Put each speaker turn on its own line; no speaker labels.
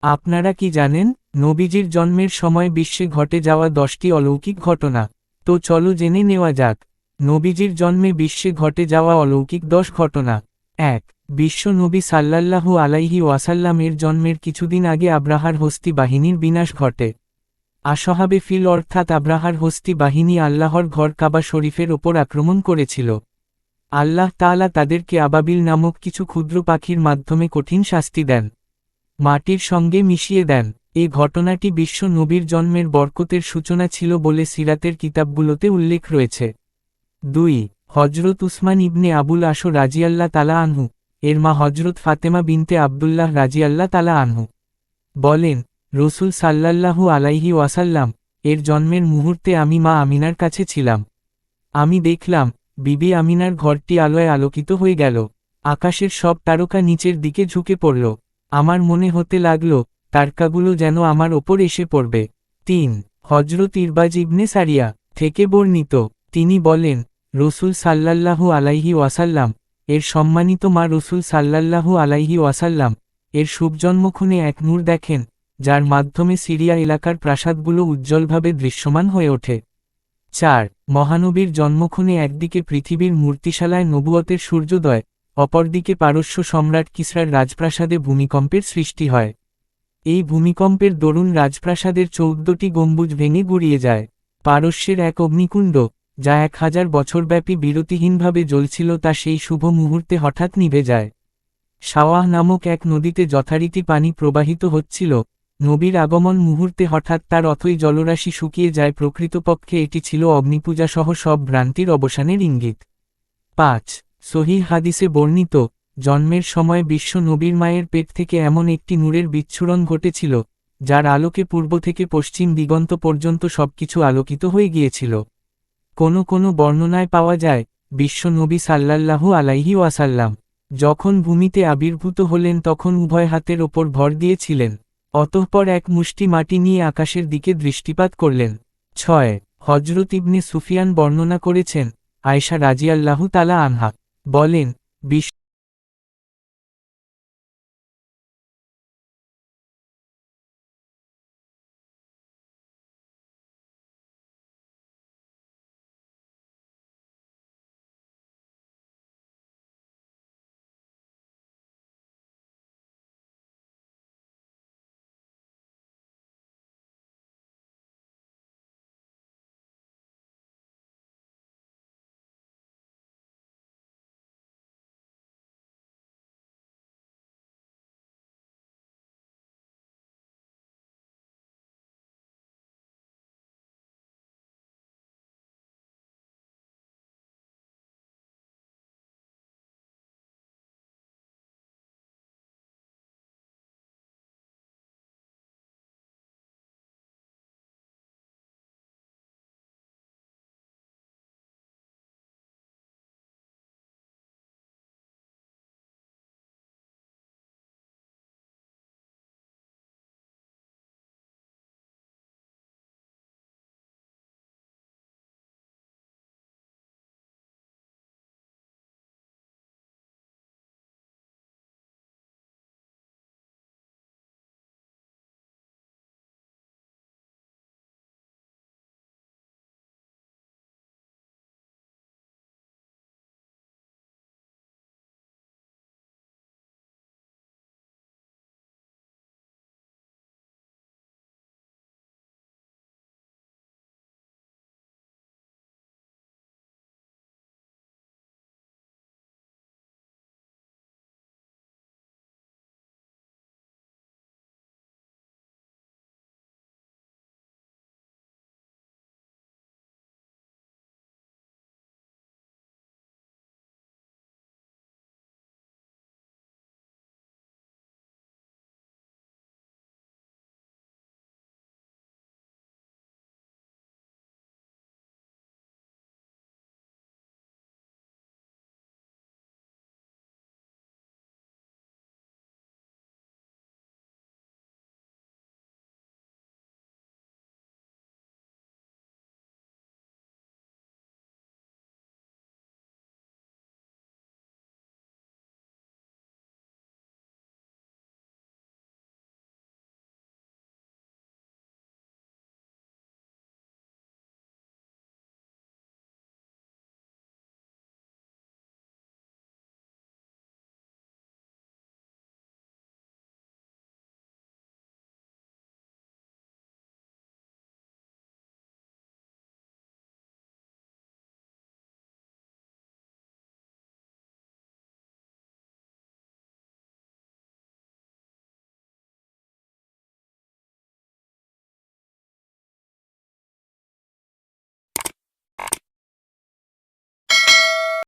আপনারা কি জানেন, নবীজির জন্মের সময় বিশ্বে ঘটে যাওয়া 10টি অলৌকিক ঘটনা। তো চলো জেনে নেওয়া যাক। নবীজির জন্মে বিশ্বে ঘটে যাওয়া অলৌকিক 10 ঘটনা। 1. বিশ্ব নবী সাল্লাল্লাহু আলাইহি ওয়াসাল্লামের জন্মের কিছুদিন আগে আব্রাহার হস্তি বাহিনীর বিনাশ ঘটে। আসহাবে ফিল অর্থাৎ আব্রাহার হস্তি বাহিনী আল্লাহর ঘর কাবা শরীফের ওপর আক্রমণ করেছিল। আল্লাহ তাআলা তাদেরকে আবাবিল নামক কিছু ক্ষুদ্র পাখির মাধ্যমে কঠিন শাস্তি দেন, মাটির সঙ্গে মিশিয়ে দেন। এ ঘটনাটি বিশ্ব নবীর জন্মের বরকতের সূচনা ছিল বলে সিরাতের কিতাবগুলোতে উল্লেখ রয়েছে। 2. হজরত উসমান ইবনে আবুল আশ রাজিয়াল্লাহ তালা আনহু এর মা হজরত ফাতেমা বিনতে আবদুল্লাহ রাজিয়াল্লাহ তালা আনহু বলেন, রসুল সাল্লাল্লাহু আলাইহি ওয়াসাল্লাম এর জন্মের মুহূর্তে আমি মা আমিনার কাছে ছিলাম। আমি দেখলাম, বিবি আমিনার ঘরটি আলোয় আলোকিত হয়ে গেল। আকাশের সব তারকা নিচের দিকে ঝুঁকে পড়ল। আমার মনে হতে লাগল, তারকাগুলো যেন আমার ওপর এসে পড়বে। 3. হজরত ইরবাজ ইবনে সারিয়া থেকে বর্ণিত, তিনি বলেন, রসুল সাল্লাল্লাহু আলাইহি ওয়াসাল্লাম এর সম্মানিত মা রসুল সাল্লাল্লাহু আলাইহি ওয়াসাল্লাম এর শুভজন্মক্ষণে এক নূর দেখেন, যার মাধ্যমে সিরিয়া এলাকার প্রাসাদগুলো উজ্জ্বলভাবে দৃশ্যমান হয়ে ওঠে। 4. মহানবীর জন্মক্ষণে একদিকে পৃথিবীর মূর্তিশালায় নবুয়তের সূর্যোদয়, অপরদিকে পারস্য সম্রাট কিসরার রাজপ্রাসাদে ভূমিকম্পের সৃষ্টি হয়। এই ভূমিকম্পের দরুন রাজপ্রাসাদের 14টি গম্বুজ ভেঙে গুড়িয়ে যায়। পারস্যের এক অগ্নিকুণ্ড, যা 1000 বছরব্যাপী বিরতিহীনভাবে জ্বলছিল, তা সেই শুভ মুহূর্তে হঠাৎ নিভে যায়। শাওয়াহ নামক এক নদীতে যথারীতি পানি প্রবাহিত হচ্ছিল। নবীর আগমন মুহূর্তে হঠাৎ তার অথই জলরাশি শুকিয়ে যায়। প্রকৃতপক্ষে এটি ছিল অগ্নিপূজাসহ সব ভ্রান্তির অবসানের ইঙ্গিত। 5. সহিহ হাদিসে বর্ণিত, জন্মের সময় বিশ্ব নবীর মায়ের পেট থেকে এমন একটি নূরের বিচ্ছুরণ ঘটেছিল, যার আলোকে পূর্ব থেকে পশ্চিম দিগন্ত পর্যন্ত সবকিছু আলোকিত হয়ে গিয়েছিল। কোনো বর্ণনায় পাওয়া যায়, বিশ্ব নবী সাল্লাল্লাহু আলাইহি ওয়াসাল্লাম যখন ভূমিতে আবির্ভূত হলেন তখন উভয় হাতের ওপর ভর দিয়েছিলেন। অতঃপর এক মুষ্টি মাটি নিয়ে আকাশের দিকে দৃষ্টিপাত করলেন। 6. হজরত ইবনে সুফিয়ান বর্ণনা করেছেন, আয়েশা রাজিয়াল্লাহু তাআলা আনহা বলেন, বিশ্ব